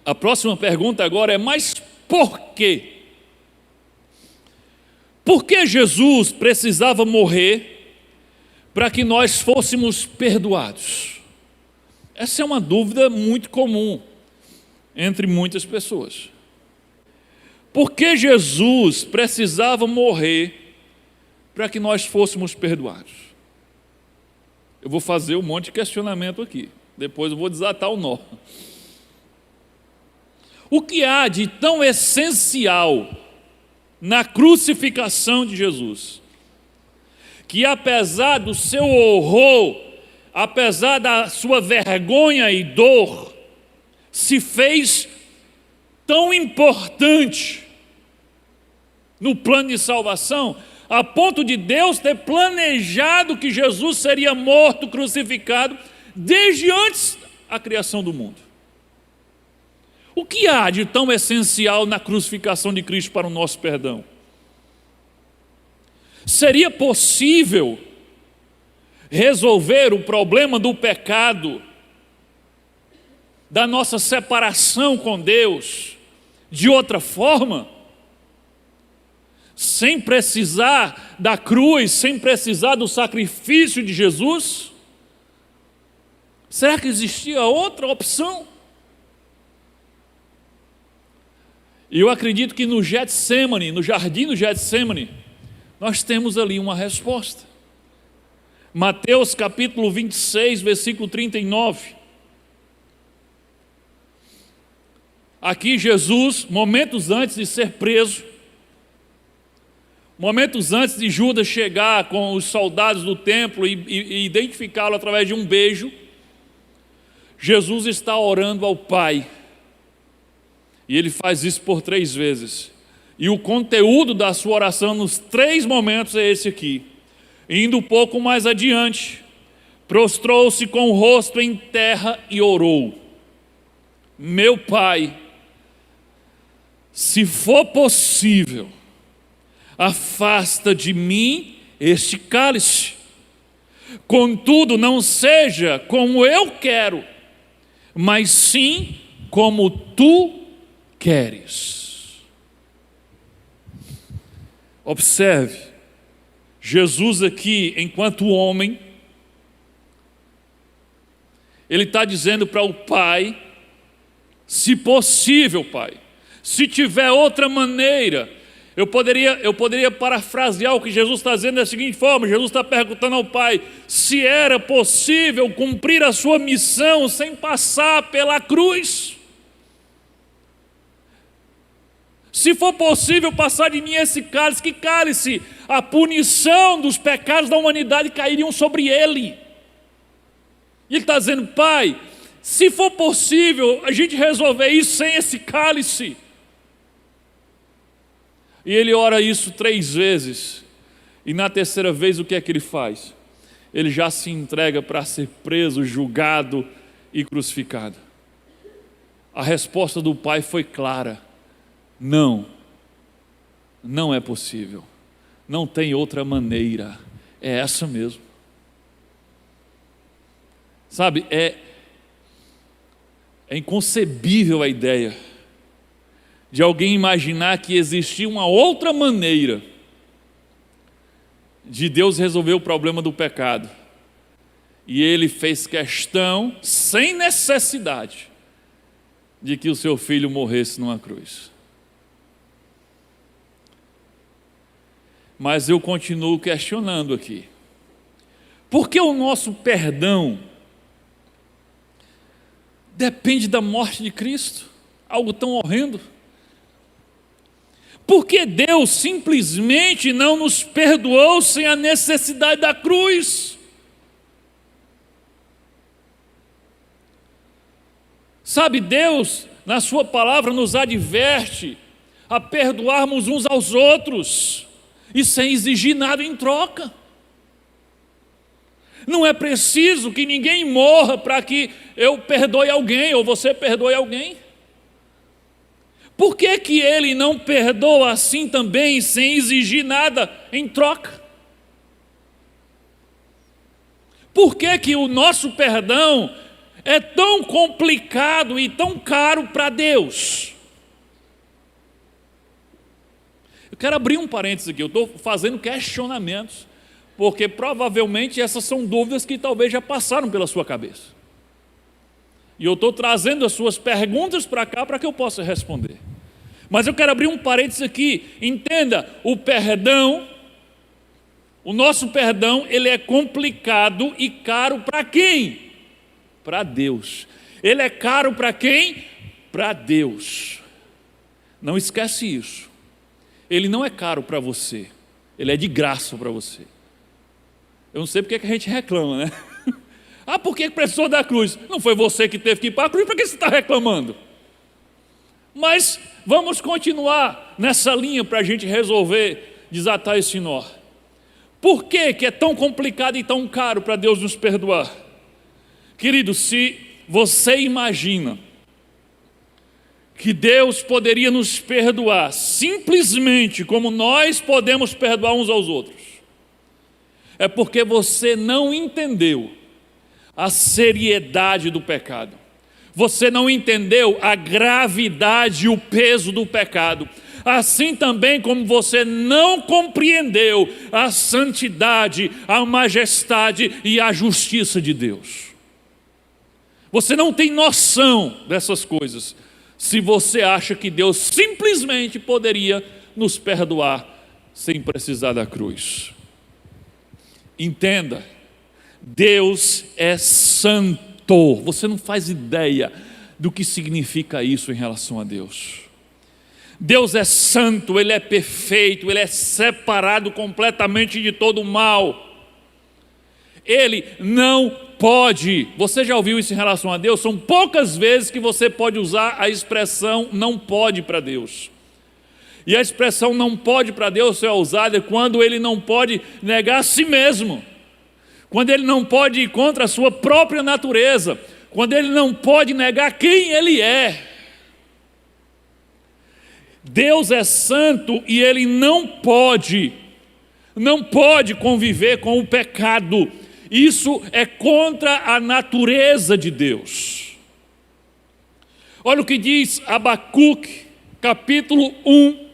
A próxima pergunta agora é: mas por quê? Por que Jesus precisava morrer para que nós fôssemos perdoados? Essa é uma dúvida muito comum entre muitas pessoas. Por que Jesus precisava morrer para que nós fôssemos perdoados? Eu vou fazer um monte de questionamento aqui, depois eu vou desatar o nó. O que há de tão essencial na crucificação de Jesus, que apesar do seu horror, apesar da sua vergonha e dor, se fez tão importante no plano de salvação, a ponto de Deus ter planejado que Jesus seria morto, crucificado, desde antes da criação do mundo? O que há de tão essencial na crucificação de Cristo para o nosso perdão? Seria possível resolver o problema do pecado, da nossa separação com Deus, de outra forma? Sem precisar da cruz, sem precisar do sacrifício de Jesus? Será que existia outra opção? E eu acredito que no Getsemane, no jardim do Getsemane, nós temos ali uma resposta. Mateus capítulo 26, versículo 39. Aqui Jesus, momentos antes de ser preso, momentos antes de Judas chegar com os soldados do templo e identificá-lo através de um beijo, Jesus está orando ao Pai. E ele faz isso por 3 vezes. E o conteúdo da sua oração nos 3 momentos é esse aqui. Indo um pouco mais adiante, prostrou-se com o rosto em terra e orou: meu Pai, se for possível, afasta de mim este cálice. Contudo, não seja como eu quero, mas sim como tu queres. Observe, Jesus aqui, enquanto homem, ele está dizendo para o Pai: se possível, Pai, se tiver outra maneira. Eu poderia parafrasear o que Jesus está dizendo da seguinte forma: Jesus está perguntando ao Pai se era possível cumprir a sua missão sem passar pela cruz. Se for possível passar de mim esse cálice, que cálice? A punição dos pecados da humanidade cairiam sobre ele. E ele está dizendo: Pai, se for possível a gente resolver isso sem esse cálice. E ele ora isso 3 vezes. E na 3ª vez o que é que ele faz? Ele já se entrega para ser preso, julgado e crucificado. A resposta do Pai foi clara: não, não é possível, não tem outra maneira, é essa mesmo. Sabe, é inconcebível a ideia de alguém imaginar que existia uma outra maneira de Deus resolver o problema do pecado. E ele fez questão, sem necessidade, de que o seu filho morresse numa cruz. Mas eu continuo questionando aqui: por que o nosso perdão depende da morte de Cristo? Algo tão horrendo. Por que Deus simplesmente não nos perdoou sem a necessidade da cruz? Sabe, Deus, na sua palavra, nos adverte a perdoarmos uns aos outros e sem exigir nada em troca. Não é preciso que ninguém morra para que eu perdoe alguém ou você perdoe alguém. Por que que ele não perdoa assim também, sem exigir nada em troca? Por que que o nosso perdão é tão complicado e tão caro para Deus? Eu quero abrir um parênteses aqui, eu estou fazendo questionamentos, porque provavelmente essas são dúvidas que talvez já passaram pela sua cabeça. E eu estou trazendo as suas perguntas para cá para que eu possa responder. Mas eu quero abrir um parênteses aqui. Entenda, o perdão, o nosso perdão, ele é complicado e caro para quem? Para Deus. Ele é caro para quem? Para Deus. Não esquece isso. Ele não é caro para você. Ele é de graça para você. Eu não sei porque que a gente reclama, né? Ah, por que precisou da cruz? Não foi você que teve que ir para a cruz, por que você está reclamando? Mas vamos continuar nessa linha para a gente resolver, desatar esse nó. Por que é tão complicado e tão caro para Deus nos perdoar? Querido, se você imagina que Deus poderia nos perdoar simplesmente como nós podemos perdoar uns aos outros, é porque você não entendeu a seriedade do pecado. Você não entendeu a gravidade e o peso do pecado. Assim também como você não compreendeu a santidade, a majestade e a justiça de Deus. Você não tem noção dessas coisas se você acha que Deus simplesmente poderia nos perdoar sem precisar da cruz. Entenda, Deus é santo. Você não faz ideia do que significa isso em relação a Deus. Deus é santo, Ele é perfeito, Ele é separado completamente de todo o mal. Ele não pode. Você já ouviu isso em relação a Deus? São poucas vezes que você pode usar a expressão não pode para Deus. E a expressão não pode para Deus é usada quando Ele não pode negar a si mesmo, quando Ele não pode ir contra a sua própria natureza, quando Ele não pode negar quem Ele é. Deus é santo e Ele não pode conviver com o pecado. Isso é contra a natureza de Deus. Olha o que diz Abacuque, capítulo 1,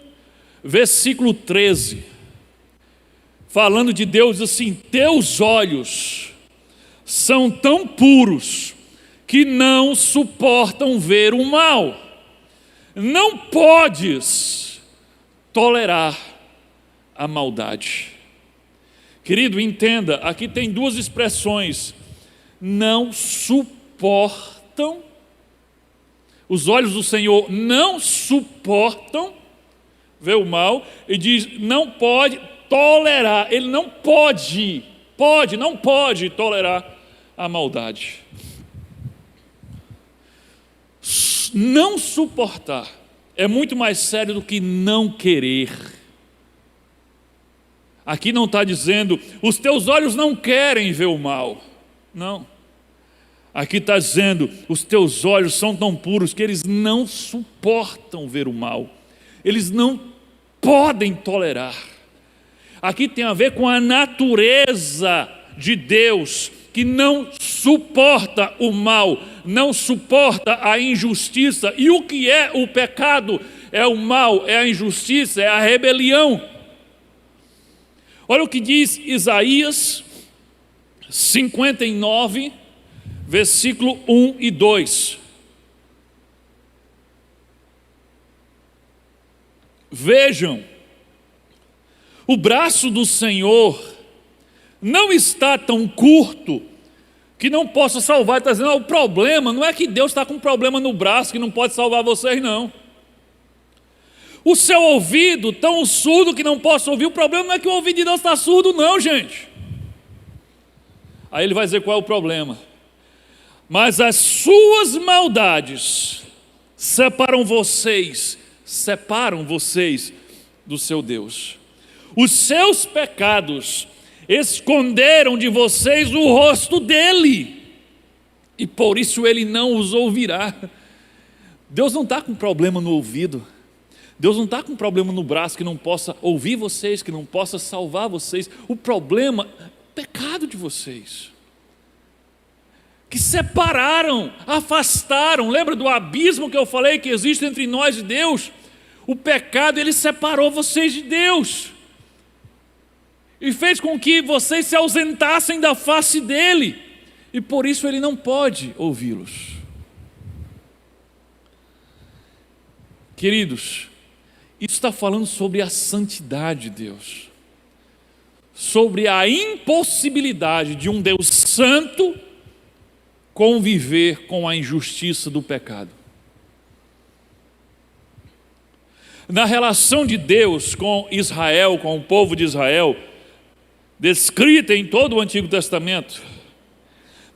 versículo 13. Falando de Deus assim: teus olhos são tão puros que não suportam ver o mal. Não podes tolerar a maldade. Querido, entenda, aqui tem duas expressões: não suportam. Os olhos do Senhor não suportam ver o mal, e diz não pode tolerar. Ele não pode tolerar a maldade. Não suportar é muito mais sério do que não querer. Aqui não está dizendo os teus olhos não querem ver o mal. Não. Aqui está dizendo os teus olhos são tão puros que eles não suportam ver o mal. Eles não podem tolerar. Aqui tem a ver com a natureza de Deus, que não suporta o mal, não suporta a injustiça. E o que é o pecado? É o mal, é a injustiça, é a rebelião. Olha o que diz Isaías 59, versículo 1 e 2. Vejam, o braço do Senhor não está tão curto que não possa salvar. Está dizendo, o problema não é que Deus está com um problema no braço que não pode salvar vocês, não. O seu ouvido tão surdo que não possa ouvir, o problema não é que o ouvido de Deus está surdo, não, gente. Aí ele vai dizer qual é o problema. Mas as suas maldades separam vocês do seu Deus. Os seus pecados esconderam de vocês o rosto dele, e por isso ele não os ouvirá. Deus não está com problema no ouvido. Deus não está com problema no braço que não possa ouvir vocês, que não possa salvar vocês. O problema é o pecado de vocês. que separaram, afastaram. Lembra do abismo que eu falei que existe entre nós e Deus? O pecado, ele separou vocês de Deus e fez com que vocês se ausentassem da face dele, e por isso ele não pode ouvi-los. Queridos, isso está falando sobre a santidade de Deus, sobre a impossibilidade de um Deus santo conviver com a injustiça do pecado. Na relação de Deus com Israel, com o povo de Israel, descrita em todo o Antigo Testamento,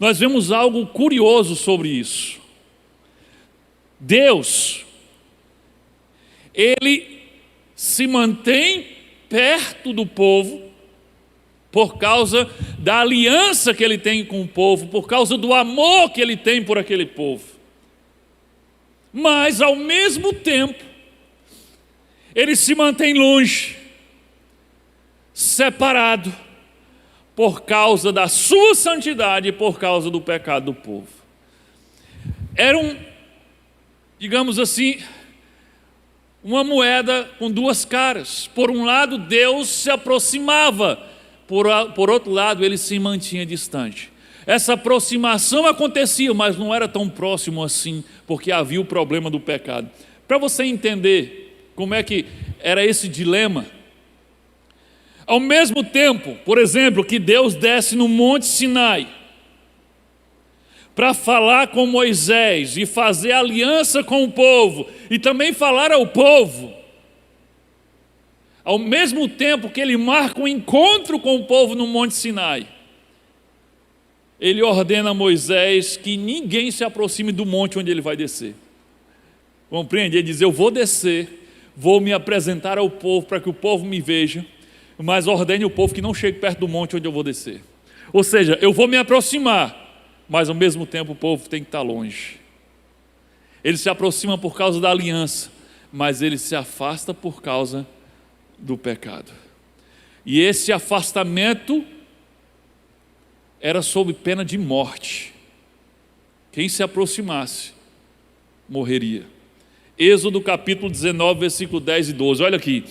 nós vemos algo curioso sobre isso. Deus, ele se mantém perto do povo por causa da aliança que ele tem com o povo, por causa do amor que ele tem por aquele povo. Mas, ao mesmo tempo, ele se mantém longe, separado, por causa da sua santidade e por causa do pecado do povo. Era digamos assim, uma moeda com duas caras. Por um lado, Deus se aproximava, por outro lado, ele se mantinha distante. Essa aproximação acontecia, mas não era tão próximo assim, porque havia o problema do pecado. Para você entender como é que era esse dilema, ao mesmo tempo, por exemplo, que Deus desce no Monte Sinai para falar com Moisés e fazer aliança com o povo e também falar ao povo, ao mesmo tempo que ele marca um encontro com o povo no Monte Sinai, ele ordena a Moisés que ninguém se aproxime do monte onde ele vai descer. Compreende? Ele diz: eu vou descer, vou me apresentar ao povo para que o povo me veja, mas ordene o povo que não chegue perto do monte onde eu vou descer. Ou seja, eu vou me aproximar, mas ao mesmo tempo o povo tem que estar longe. Ele se aproxima por causa da aliança, mas ele se afasta por causa do pecado. E esse afastamento era sob pena de morte. Quem se aproximasse morreria. Êxodo capítulo 19, versículo 10 e 12, olha aqui.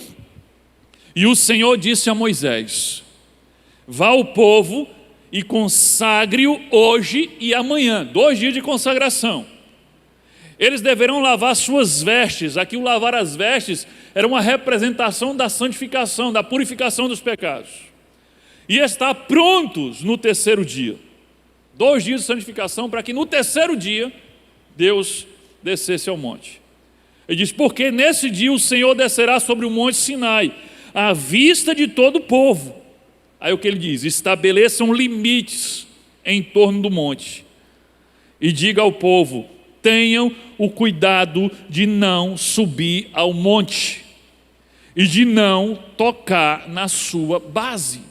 E o Senhor disse a Moisés: vá ao povo e consagre-o hoje e amanhã, 2 dias de consagração. Eles deverão lavar suas vestes. Aqui o lavar as vestes era uma representação da santificação, da purificação dos pecados. E estar prontos no terceiro dia. 2 dias de santificação, para que no terceiro dia Deus descesse ao monte. Ele diz: porque nesse dia o Senhor descerá sobre o monte Sinai, à vista de todo o povo. Aí o que ele diz? Estabeleçam limites em torno do monte e diga ao povo: tenham o cuidado de não subir ao monte e de não tocar na sua base.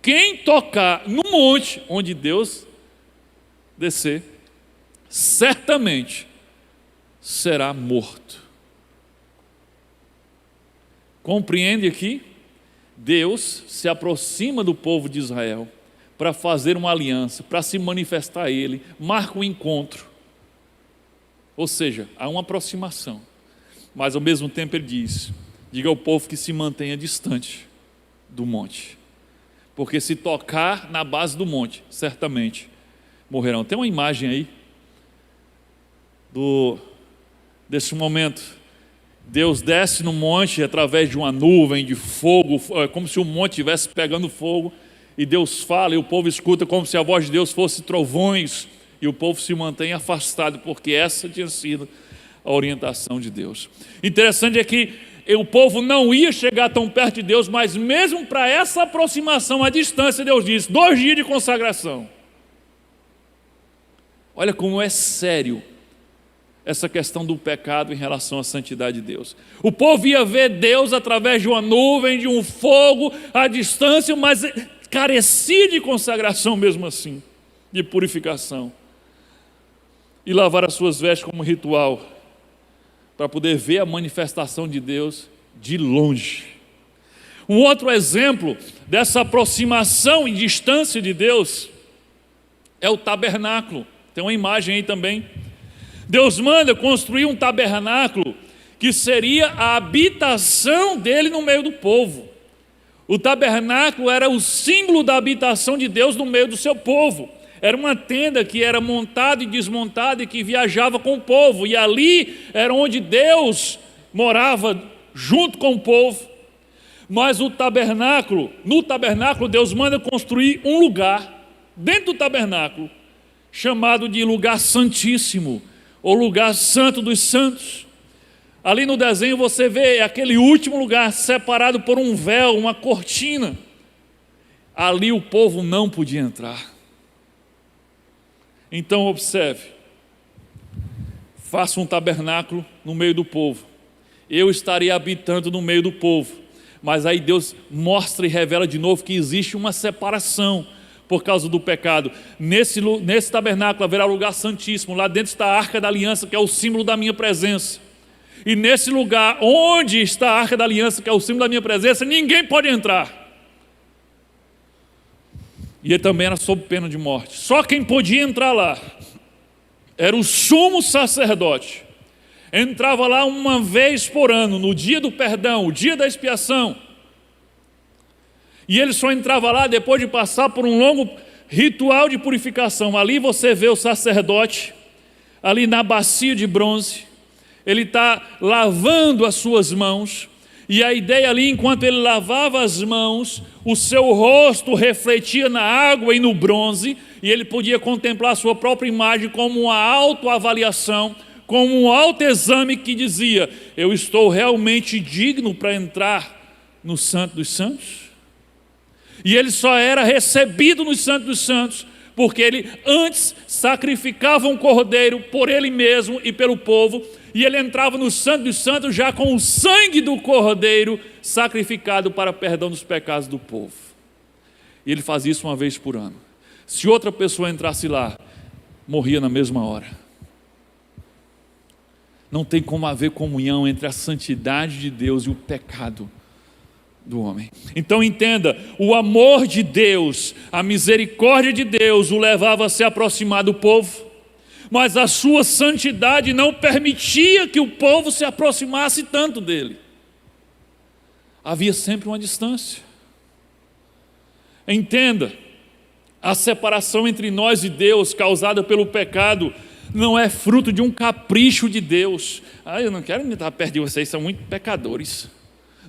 Quem tocar no monte onde Deus descer, certamente será morto. Compreende aqui? Deus se aproxima do povo de Israel para fazer uma aliança, para se manifestar a ele, marca um encontro. Ou seja, há uma aproximação, mas ao mesmo tempo ele diz: diga ao povo que se mantenha distante do monte, porque se tocar na base do monte, certamente morrerão. Tem uma imagem aí desse momento. Deus desce no monte através de uma nuvem de fogo, como se o monte estivesse pegando fogo, e Deus fala e o povo escuta como se a voz de Deus fosse trovões, e o povo se mantém afastado, porque essa tinha sido a orientação de Deus. Interessante é que o povo não ia chegar tão perto de Deus, mas mesmo para essa aproximação à distância, Deus disse: 2 dias de consagração. Olha como é sério essa questão do pecado em relação à santidade de Deus. O povo ia ver Deus através de uma nuvem, de um fogo, à distância, mas carecia de consagração mesmo assim, de purificação. E lavar as suas vestes como ritual, para poder ver a manifestação de Deus de longe. Um outro exemplo dessa aproximação e distância de Deus é o tabernáculo. Tem uma imagem aí também. Deus manda construir um tabernáculo que seria a habitação dele no meio do povo. O tabernáculo era o símbolo da habitação de Deus no meio do seu povo. Era uma tenda que era montada e desmontada e que viajava com o povo. E ali era onde Deus morava junto com o povo. Mas no tabernáculo Deus manda construir um lugar dentro do tabernáculo, chamado de lugar santíssimo, ou lugar santo dos santos. Ali no desenho você vê aquele último lugar separado por um véu, uma cortina. Ali o povo não podia entrar. Então observe, faça um tabernáculo no meio do povo. Eu estaria habitando no meio do povo. Mas aí Deus mostra e revela de novo que existe uma separação por causa do pecado. Nesse tabernáculo haverá lugar santíssimo. Lá dentro está a Arca da Aliança, que é o símbolo da minha presença. E nesse lugar onde está a Arca da Aliança, que é o símbolo da minha presença, ninguém pode entrar. E ele também era sob pena de morte. Só quem podia entrar lá era o sumo sacerdote. Entrava lá uma vez por ano, no dia do perdão, o dia da expiação. E ele só entrava lá depois de passar por um longo ritual de purificação. Ali você vê o sacerdote, ali na bacia de bronze, ele está lavando as suas mãos. E a ideia ali, enquanto ele lavava as mãos, o seu rosto refletia na água e no bronze, e ele podia contemplar a sua própria imagem como uma autoavaliação, como um autoexame que dizia: eu estou realmente digno para entrar no Santo dos Santos? E ele só era recebido no Santo dos Santos porque ele antes sacrificava um cordeiro por ele mesmo e pelo povo, e ele entrava no Santo dos Santos já com o sangue do cordeiro sacrificado para perdão dos pecados do povo. E ele fazia isso uma vez por ano. Se outra pessoa entrasse lá, morria na mesma hora. Não tem como haver comunhão entre a santidade de Deus e o pecado do homem. Então entenda, o amor de Deus, a misericórdia de Deus o levava a se aproximar do povo, mas a sua santidade não permitia que o povo se aproximasse tanto dele. Havia sempre uma distância. Entenda, a separação entre nós e Deus causada pelo pecado não é fruto de um capricho de Deus. Eu não quero me estar perto de vocês, são muito pecadores.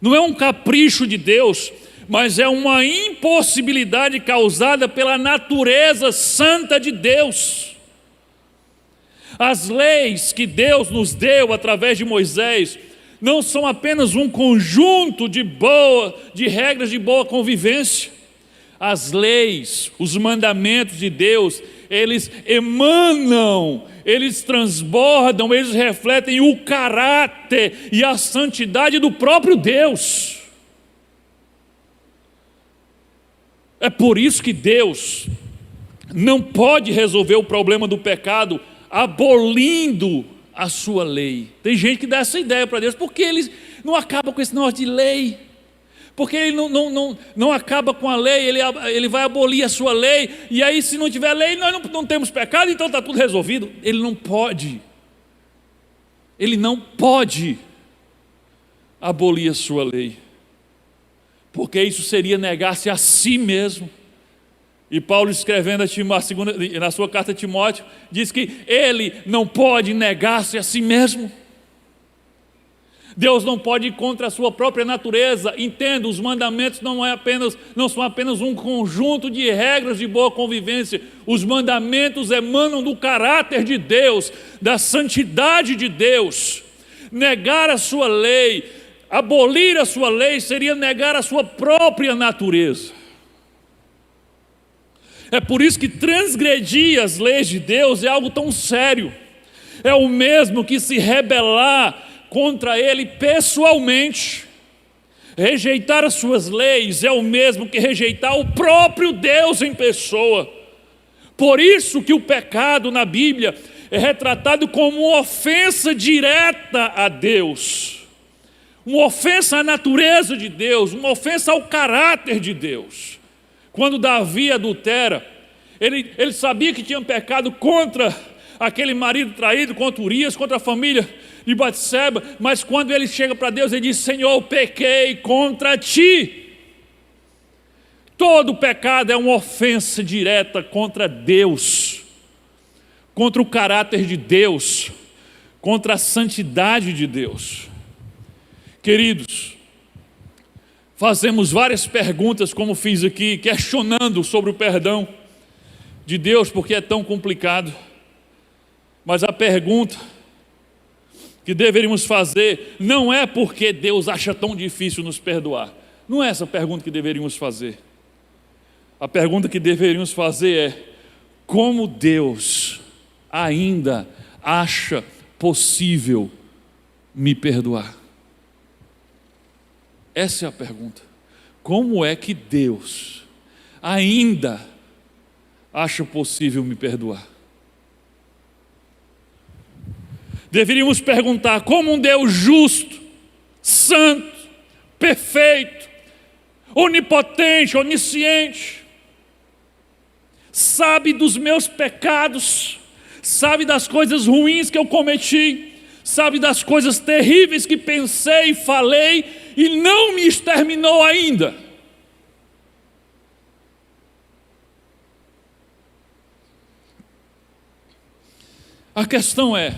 Não é um capricho de Deus, mas é uma impossibilidade causada pela natureza santa de Deus. As leis que Deus nos deu através de Moisés não são apenas um conjunto de regras de boa convivência. As leis, os mandamentos de Deus, eles emanam, eles transbordam, eles refletem o caráter e a santidade do próprio Deus. É por isso que Deus não pode resolver o problema do pecado abolindo a sua lei. Tem gente que dá essa ideia para Deus: por que ele não acaba com esse negócio de lei? Porque ele não acaba com a lei, ele vai abolir a sua lei, e aí se não tiver lei, nós não temos pecado, então está tudo resolvido. Ele não pode abolir a sua lei, porque isso seria negar-se a si mesmo. E Paulo, escrevendo na sua carta a Timóteo, diz que ele não pode negar-se a si mesmo. Deus não pode ir contra a sua própria natureza. Entenda, os mandamentos não são apenas um conjunto de regras de boa convivência. Os mandamentos emanam do caráter de Deus, da santidade de Deus. Negar a sua lei, abolir a sua lei, seria negar a sua própria natureza. É por isso que transgredir as leis de Deus é algo tão sério. É o mesmo que se rebelar contra ele pessoalmente. Rejeitar as suas leis é o mesmo que rejeitar o próprio Deus em pessoa. Por isso que o pecado na Bíblia é retratado como uma ofensa direta a Deus, uma ofensa à natureza de Deus, uma ofensa ao caráter de Deus. Quando Davi adultera, Ele sabia que tinha pecado contra aquele marido traído, contra Urias, contra a família de Batseba, mas quando ele chega para Deus, ele diz: Senhor, eu pequei contra ti. Todo pecado é uma ofensa direta contra Deus, contra o caráter de Deus, contra a santidade de Deus. Queridos, fazemos várias perguntas, como fiz aqui, questionando sobre o perdão de Deus, porque é tão complicado. Mas a pergunta que deveríamos fazer não é porque Deus acha tão difícil nos perdoar. Não é essa a pergunta que deveríamos fazer. A pergunta que deveríamos fazer é: como Deus ainda acha possível me perdoar? Essa é a pergunta. Como é que Deus ainda acha possível me perdoar? Deveríamos perguntar: como um Deus justo, santo, perfeito, onipotente, onisciente, sabe dos meus pecados, sabe das coisas ruins que eu cometi, sabe das coisas terríveis que pensei e falei, e não me exterminou ainda. A questão é: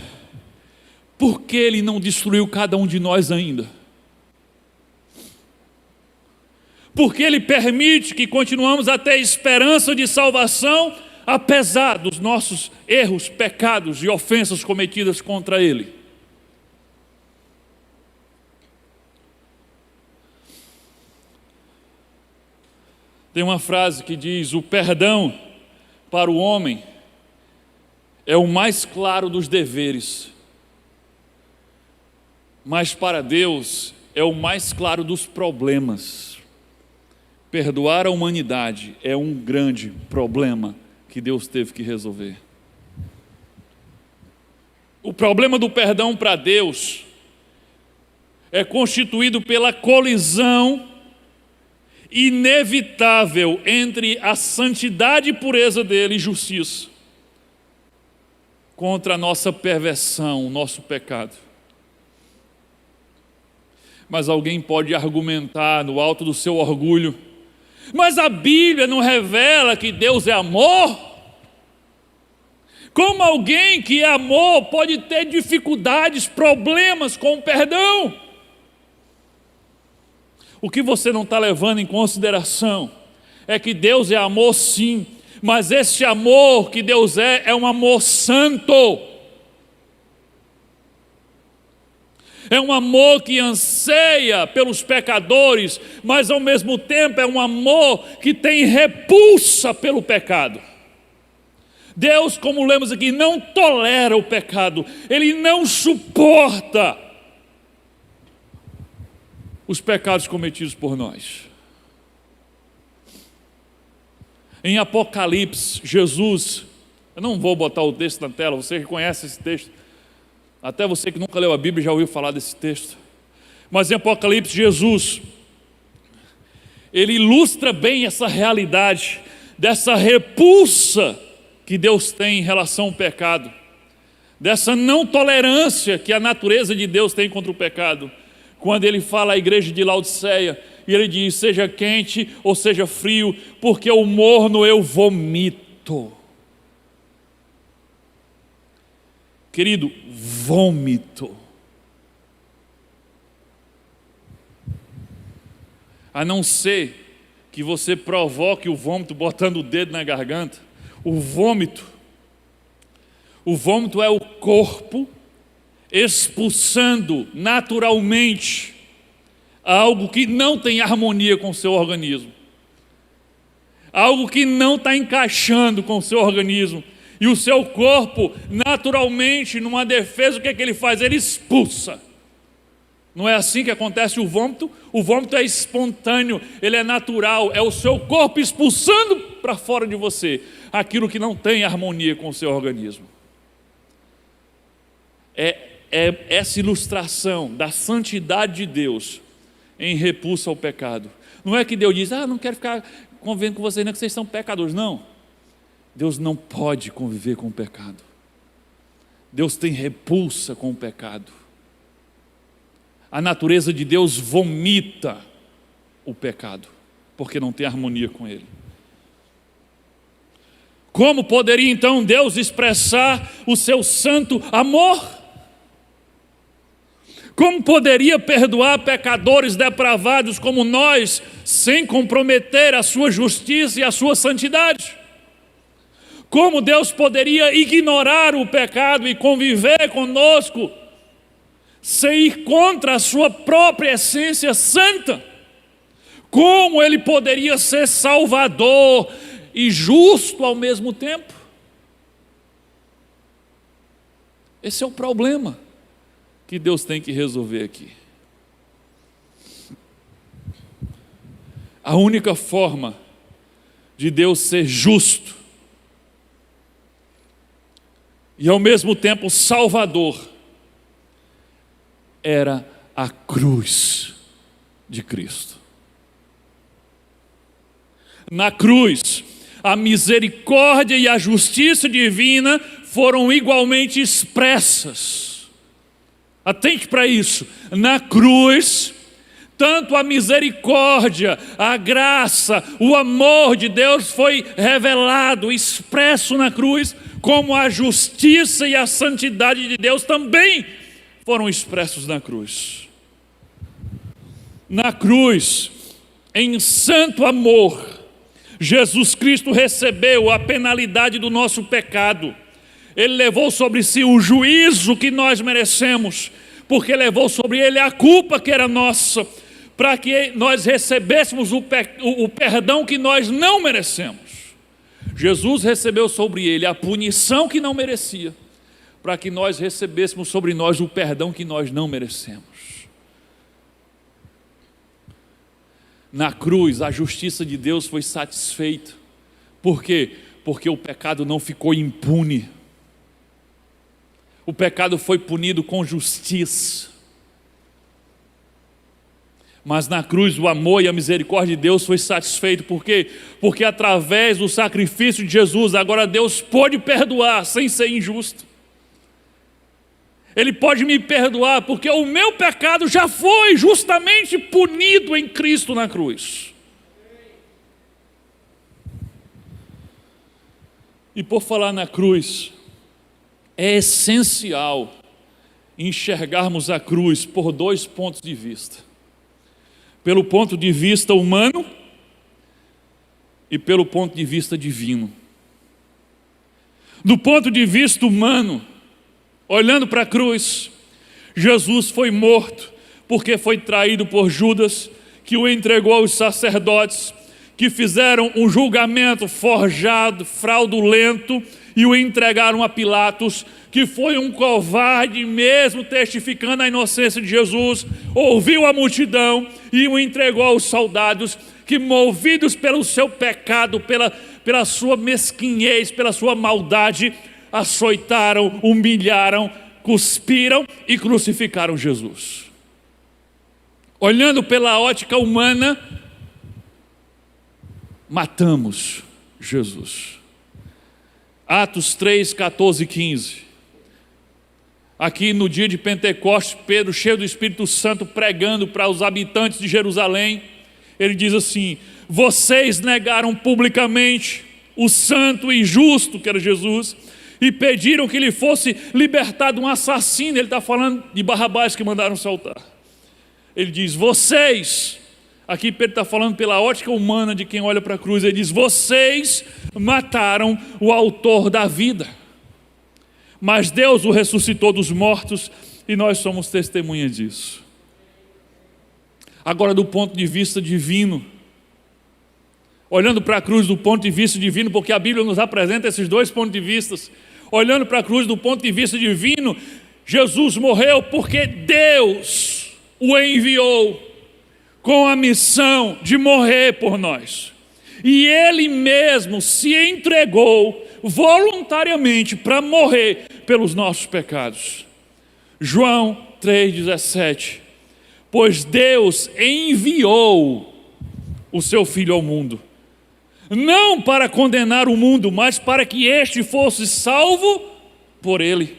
por que Ele não destruiu cada um de nós ainda? Por que Ele permite que continuamos a ter esperança de salvação, apesar dos nossos erros, pecados e ofensas cometidas contra Ele? Tem uma frase que diz: o perdão para o homem é o mais claro dos deveres, mas para Deus é o mais claro dos problemas. Perdoar a humanidade é um grande problema que Deus teve que resolver. O problema do perdão para Deus é constituído pela colisão inevitável entre a santidade e pureza dele e justiça contra a nossa perversão, o nosso pecado. Mas alguém pode argumentar no alto do seu orgulho: mas a Bíblia não revela que Deus é amor? Como alguém que é amor pode ter dificuldades, problemas com o perdão? O que você não está levando em consideração é que Deus é amor, sim, mas esse amor que Deus é um amor santo. É um amor que anseia pelos pecadores, mas ao mesmo tempo é um amor que tem repulsa pelo pecado. Deus, como lemos aqui, não tolera o pecado, Ele não suporta os pecados cometidos por nós. Em Apocalipse, Jesus, eu não vou botar o texto na tela, você que conhece esse texto, até você que nunca leu a Bíblia já ouviu falar desse texto. Mas em Apocalipse, Jesus, ele ilustra bem essa realidade, dessa repulsa que Deus tem em relação ao pecado, dessa não tolerância que a natureza de Deus tem contra o pecado. Quando ele fala à igreja de Laodiceia, e ele diz: seja quente ou seja frio, porque o morno eu vomito. Querido, vômito. A não ser que você provoque o vômito botando o dedo na garganta. O vômito é o corpo expulsando naturalmente algo que não tem harmonia com o seu organismo, algo que não está encaixando com o seu organismo. E o seu corpo, naturalmente, numa defesa, o que é que ele faz? Ele expulsa. Não é assim que acontece o vômito? O vômito é espontâneo, ele é natural, é o seu corpo expulsando para fora de você aquilo que não tem harmonia com o seu organismo. É essa ilustração da santidade de Deus em repulsa ao pecado. Não é que Deus diz: não quero ficar convivendo com vocês, não, que vocês são pecadores. Não. Deus não pode conviver com o pecado. Deus tem repulsa com o pecado. A natureza de Deus vomita o pecado, porque não tem harmonia com ele. Como poderia então Deus expressar o seu santo amor? Como poderia perdoar pecadores depravados como nós, sem comprometer a sua justiça e a sua santidade? Como Deus poderia ignorar o pecado e conviver conosco, sem ir contra a sua própria essência santa? Como Ele poderia ser salvador e justo ao mesmo tempo? Esse é o problema que Deus tem que resolver aqui. A única forma de Deus ser justo e ao mesmo tempo salvador era a cruz de Cristo. Na cruz, a misericórdia e a justiça divina foram igualmente expressas. Atente para isso. Na cruz, tanto a misericórdia, a graça, o amor de Deus foi revelado, expresso na cruz, como a justiça e a santidade de Deus também foram expressos na cruz. Na cruz, em santo amor, Jesus Cristo recebeu a penalidade do nosso pecado. Ele levou sobre si o juízo que nós merecemos, porque levou sobre ele a culpa que era nossa, para que nós recebêssemos o perdão que nós não merecemos. Jesus recebeu sobre ele a punição que não merecia, para que nós recebêssemos sobre nós o perdão que nós não merecemos. Na cruz, a justiça de Deus foi satisfeita. Por quê? Porque o pecado não ficou impune. O pecado foi punido com justiça. Mas na cruz o amor e a misericórdia de Deus foi satisfeito. Por quê? Porque através do sacrifício de Jesus, agora Deus pode perdoar sem ser injusto. Ele pode me perdoar porque o meu pecado já foi justamente punido em Cristo na cruz. E por falar na cruz, é essencial enxergarmos a cruz por dois pontos de vista. Pelo ponto de vista humano e pelo ponto de vista divino. Do ponto de vista humano, olhando para a cruz, Jesus foi morto porque foi traído por Judas, que o entregou aos sacerdotes, que fizeram um julgamento forjado, fraudulento, e o entregaram a Pilatos, que foi um covarde mesmo testificando a inocência de Jesus, ouviu a multidão e o entregou aos soldados, que movidos pelo seu pecado, pela sua mesquinhez, pela sua maldade, açoitaram, humilharam, cuspiram e crucificaram Jesus. Olhando pela ótica humana, matamos Jesus. Atos 3, 14 e 15. Aqui no dia de Pentecostes, Pedro, cheio do Espírito Santo, pregando para os habitantes de Jerusalém, ele diz assim: vocês negaram publicamente o santo e justo que era Jesus, e pediram que lhe fosse libertado um assassino. Ele está falando de Barrabás, que mandaram soltar. Ele diz: vocês, aqui Pedro está falando pela ótica humana de quem olha para a cruz, ele diz: vocês mataram o autor da vida, mas Deus o ressuscitou dos mortos, e nós somos testemunhas disso. Agora, do ponto de vista divino, olhando para a cruz do ponto de vista divino, porque a Bíblia nos apresenta esses dois pontos de vista. Olhando para a cruz do ponto de vista divino, Jesus morreu porque Deus o enviou com a missão de morrer por nós. E Ele mesmo se entregou voluntariamente para morrer pelos nossos pecados. João 3,17. Pois Deus enviou o seu Filho ao mundo, não para condenar o mundo, mas para que este fosse salvo por ele.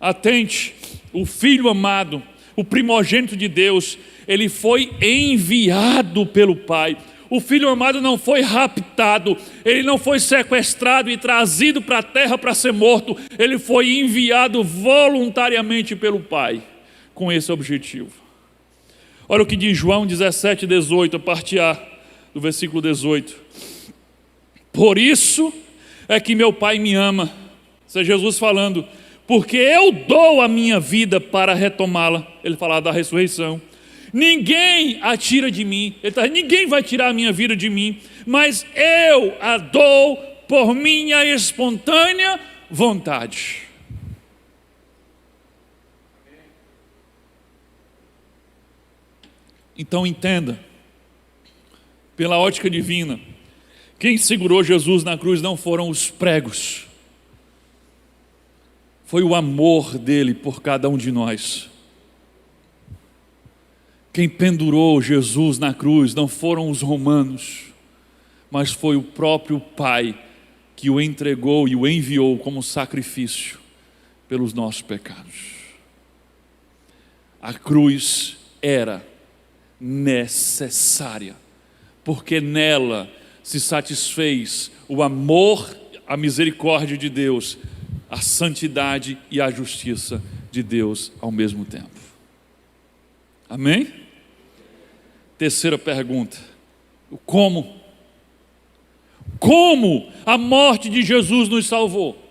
Atente, o Filho amado, o primogênito de Deus, ele foi enviado pelo Pai. O Filho amado não foi raptado, ele não foi sequestrado e trazido para a terra para ser morto, ele foi enviado voluntariamente pelo Pai, com esse objetivo. Olha o que diz João 17, 18, a parte A do versículo 18. Por isso é que meu Pai me ama. Isso é Jesus falando, porque eu dou a minha vida para retomá-la. Ele fala da ressurreição. Ninguém a tira de mim. Ninguém vai tirar a minha vida de mim, mas eu a dou por minha espontânea vontade. Então entenda, pela ótica divina, quem segurou Jesus na cruz não foram os pregos, foi o amor dele por cada um de nós. Quem pendurou Jesus na cruz não foram os romanos, mas foi o próprio Pai que o entregou e o enviou como sacrifício pelos nossos pecados. A cruz era necessária, porque nela se satisfez o amor, a misericórdia de Deus, a santidade e a justiça de Deus ao mesmo tempo. Amém? Terceira pergunta: o como? Como a morte de Jesus nos salvou?